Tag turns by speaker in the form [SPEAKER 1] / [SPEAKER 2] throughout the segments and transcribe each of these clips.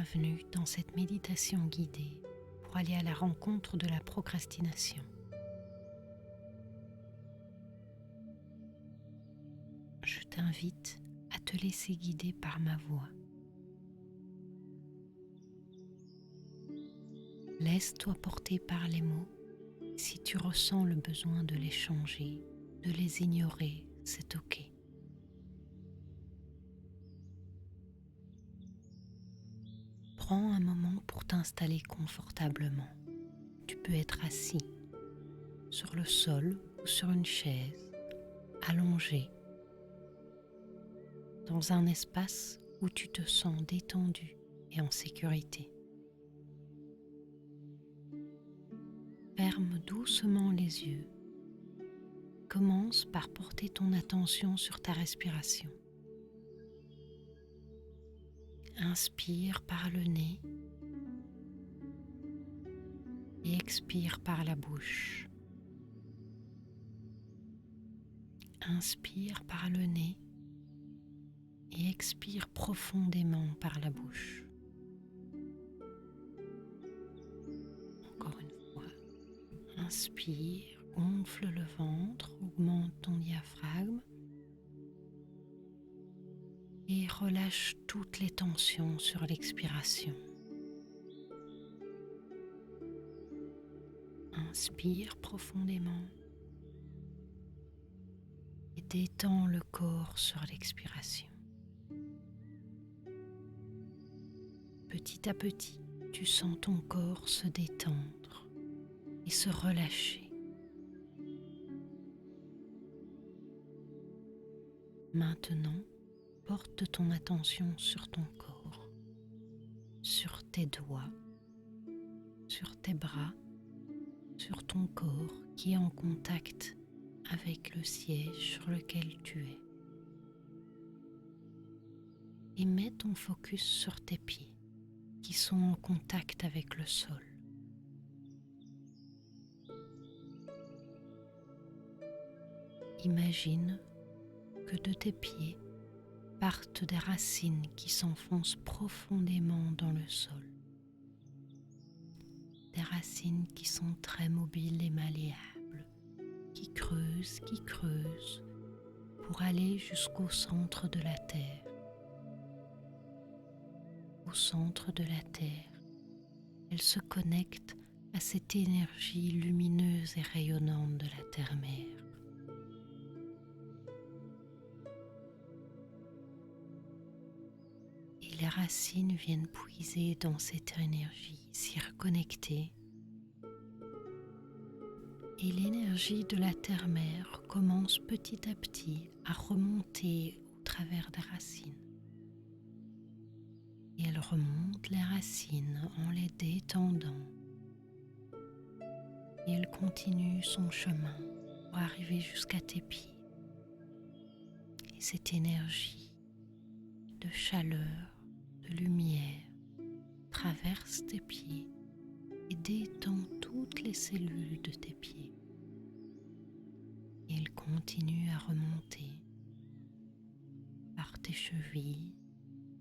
[SPEAKER 1] bienvenue dans cette méditation guidée pour aller à la rencontre de la procrastination. Je t'invite à te laisser guider par ma voix. Laisse-toi porter par les mots. Si tu ressens le besoin de les changer, de les ignorer, c'est OK. Prends un moment pour t'installer confortablement. Tu peux être assis, sur le sol ou sur une chaise, allongé, dans un espace où tu te sens détendu et en sécurité. Ferme doucement les yeux. Commence par porter ton attention sur ta respiration. Inspire par le nez et expire par la bouche. Inspire par le nez et expire profondément par la bouche. Encore une fois, inspire, gonfle le ventre, augmente ton diaphragme et relâche toutes les tensions sur l'expiration. Inspire profondément et détends le corps sur l'expiration. Petit à petit, tu sens ton corps se détendre et se relâcher. Maintenant, porte ton attention sur ton corps, sur tes doigts, sur tes bras, sur ton corps qui est en contact avec le siège sur lequel tu es. Et mets ton focus sur tes pieds qui sont en contact avec le sol. Imagine que de tes pieds partent des racines qui s'enfoncent profondément dans le sol. Des racines qui sont très mobiles et malléables, qui creusent pour aller jusqu'au centre de la terre. Au centre de la terre, elles se connectent à cette énergie lumineuse et rayonnante de la terre-mère. Et les racines viennent puiser dans cette énergie, s'y reconnecter. Et l'énergie de la terre-mère commence petit à petit à remonter au travers des racines. Et elle remonte les racines en les détendant. Et elle continue son chemin pour arriver jusqu'à tes pieds. Et cette énergie de chaleur, de lumière, traverse tes pieds et détend toutes les cellules de tes pieds. Et elle continue à remonter par tes chevilles,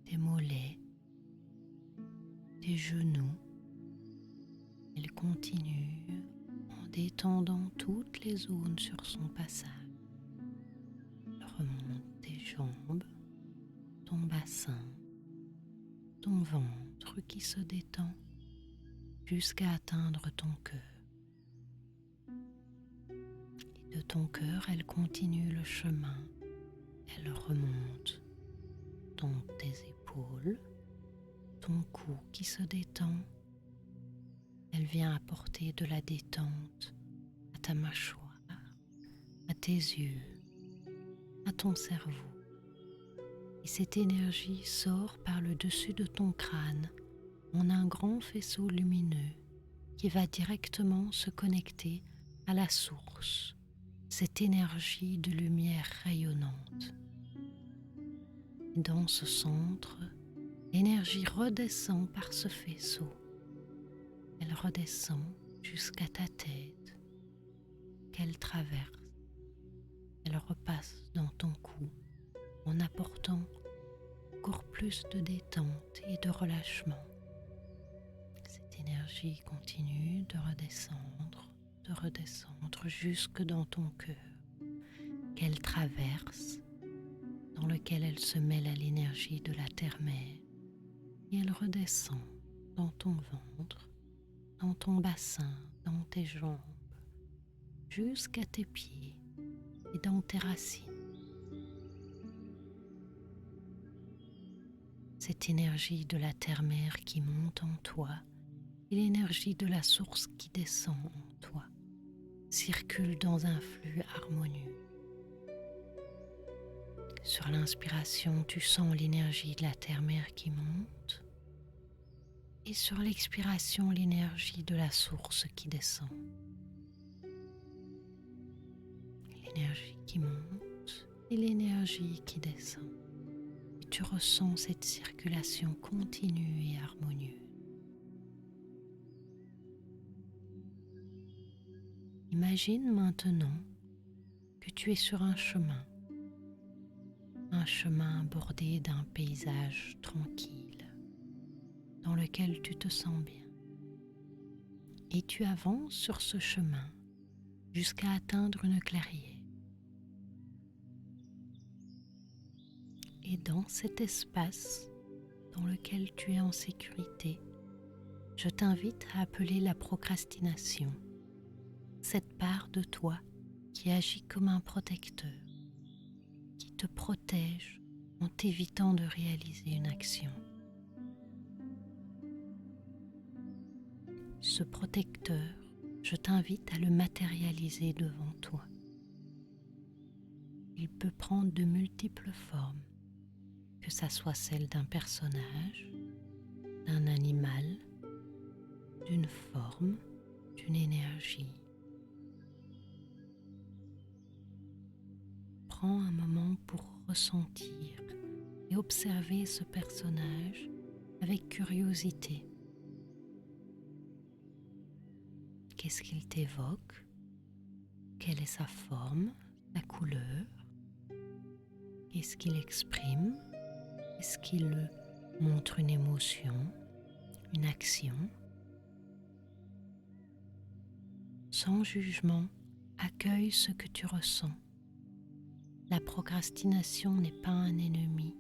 [SPEAKER 1] tes mollets, tes genoux. Elle continue en détendant toutes les zones sur son passage. Elle remonte tes jambes, ton bassin, ton ventre qui se détend jusqu'à atteindre ton cœur. Et de ton cœur, elle continue le chemin. Elle remonte dans tes épaules, ton cou qui se détend. Elle vient apporter de la détente à ta mâchoire, à tes yeux, à ton cerveau. Et cette énergie sort par le dessus de ton crâne en un grand faisceau lumineux qui va directement se connecter à la source, cette énergie de lumière rayonnante. Et dans ce centre, l'énergie redescend par ce faisceau. Elle redescend jusqu'à ta tête, qu'elle traverse. Elle repasse dans ton cou en apportant encore plus de détente et de relâchement. énergie continue de redescendre jusque dans ton cœur, qu'elle traverse, dans lequel elle se mêle à l'énergie de la terre-mère, et elle redescend dans ton ventre, dans ton bassin, dans tes jambes, jusqu'à tes pieds et dans tes racines. Cette énergie de la terre-mère qui monte en toi et l'énergie de la source qui descend en toi circulent dans un flux harmonieux. Sur l'inspiration, tu sens l'énergie de la terre-mère qui monte et sur l'expiration, l'énergie de la source qui descend. L'énergie qui monte et l'énergie qui descend. Et tu ressens cette circulation continue et harmonieuse. Imagine maintenant que tu es sur un chemin bordé d'un paysage tranquille dans lequel tu te sens bien. Et tu avances sur ce chemin jusqu'à atteindre une clairière. Et dans cet espace dans lequel tu es en sécurité, je t'invite à appeler la procrastination, cette part de toi qui agit comme un protecteur, qui te protège en t'évitant de réaliser une action. Ce protecteur, je t'invite à le matérialiser devant toi. Il peut prendre de multiples formes, que ça soit celle d'un personnage, d'un animal, d'une forme, d'une énergie. Prends un moment pour ressentir et observer ce personnage avec curiosité. Qu'est-ce qu'il t'évoque? Quelle est sa forme, sa couleur? Qu'est-ce qu'il exprime? Est-ce qu'il montre une émotion, une action? Sans jugement, accueille ce que tu ressens. La procrastination n'est pas un ennemi,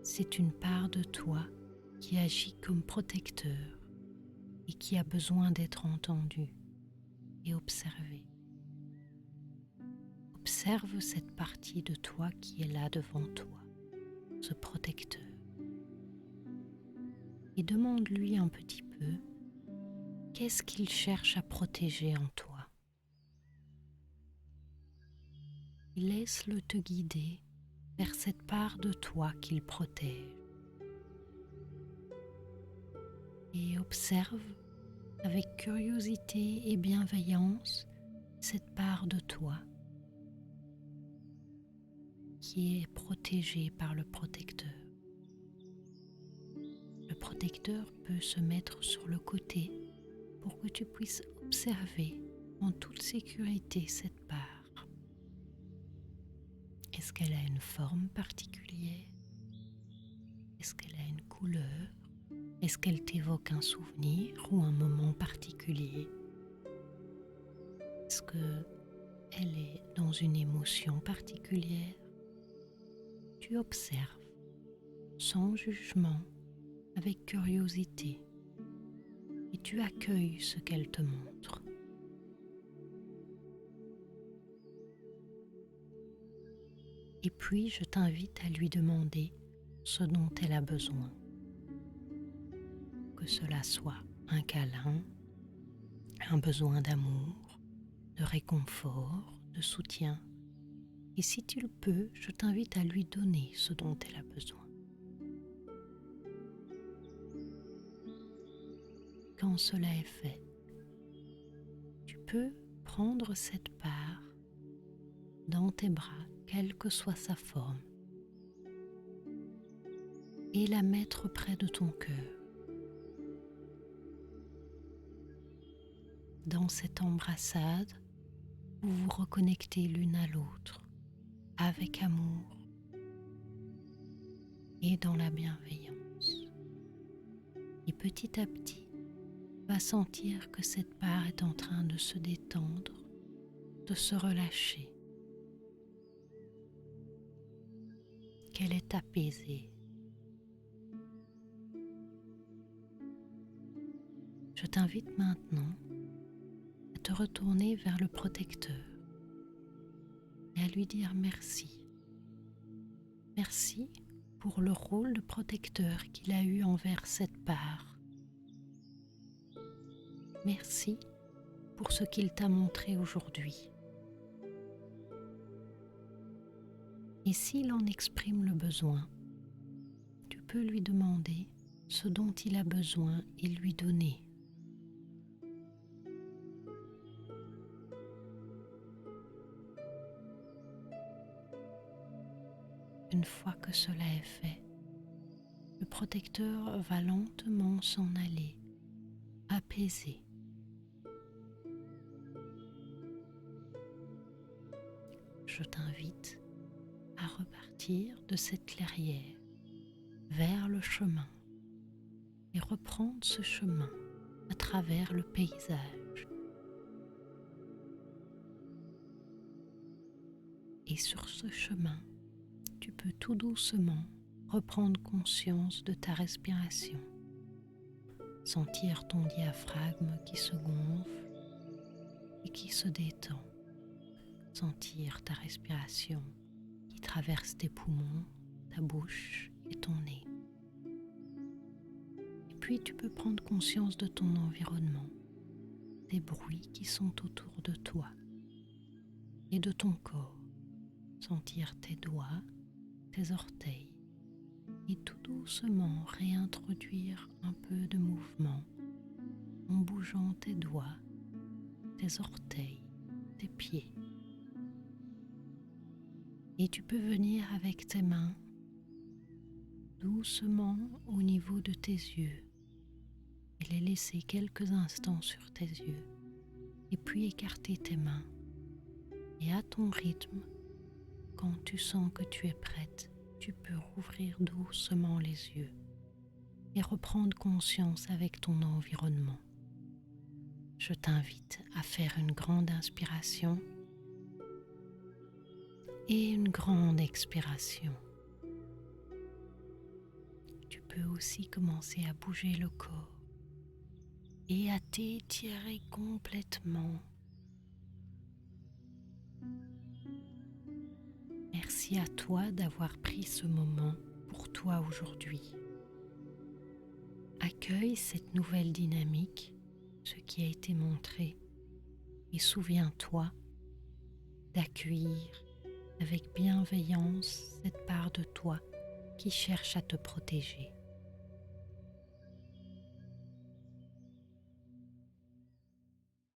[SPEAKER 1] c'est une part de toi qui agit comme protecteur et qui a besoin d'être entendue et observée. Observe cette partie de toi qui est là devant toi, ce protecteur, et demande-lui un petit peu qu'est-ce qu'il cherche à protéger en toi. Et laisse-le te guider vers cette part de toi qu'il protège. Et observe avec curiosité et bienveillance cette part de toi qui est protégée par le protecteur. Le protecteur peut se mettre sur le côté pour que tu puisses observer en toute sécurité cette part. Est-ce qu'elle a une forme particulière? Est-ce qu'elle a une couleur? Est-ce qu'elle t'évoque un souvenir ou un moment particulier? Est-ce qu'elle est dans une émotion particulière? Tu observes sans jugement, avec curiosité, et tu accueilles ce qu'elle te montre. Et puis je t'invite à lui demander ce dont elle a besoin. Que cela soit un câlin, un besoin d'amour, de réconfort, de soutien. Et si tu le peux, je t'invite à lui donner ce dont elle a besoin. Quand cela est fait, tu peux prendre cette part dans tes bras, quelle que soit sa forme, et la mettre près de ton cœur. Dans cette embrassade, vous vous reconnectez l'une à l'autre avec amour et dans la bienveillance. Et petit à petit, vas sentir que cette part est en train de se détendre, de se relâcher, qu'elle est apaisée. Je t'invite maintenant à te retourner vers le protecteur et à lui dire merci. Merci pour le rôle de protecteur qu'il a eu envers cette part. Merci pour ce qu'il t'a montré aujourd'hui. Et s'il en exprime le besoin, tu peux lui demander ce dont il a besoin et lui donner. Une fois que cela est fait, le protecteur va lentement s'en aller, apaisé. Je t'invite à repartir de cette clairière vers le chemin et reprendre ce chemin à travers le paysage. Et sur ce chemin, tu peux tout doucement reprendre conscience de ta respiration, sentir ton diaphragme qui se gonfle et qui se détend, sentir ta respiration qui traverse tes poumons, ta bouche et ton nez. Et puis tu peux prendre conscience de ton environnement, des bruits qui sont autour de toi et de ton corps, sentir tes doigts, tes orteils et tout doucement réintroduire un peu de mouvement en bougeant tes doigts, tes orteils, tes pieds. Et tu peux venir avec tes mains doucement au niveau de tes yeux et les laisser quelques instants sur tes yeux et puis écarter tes mains et à ton rythme, quand tu sens que tu es prête, tu peux rouvrir doucement les yeux et reprendre conscience avec ton environnement. Je t'invite à faire une grande inspiration et une grande expiration. Tu peux aussi commencer à bouger le corps et à t'étirer complètement. Merci à toi d'avoir pris ce moment pour toi aujourd'hui. Accueille cette nouvelle dynamique, ce qui a été montré, et souviens-toi d'accueillir avec bienveillance cette part de toi qui cherche à te protéger.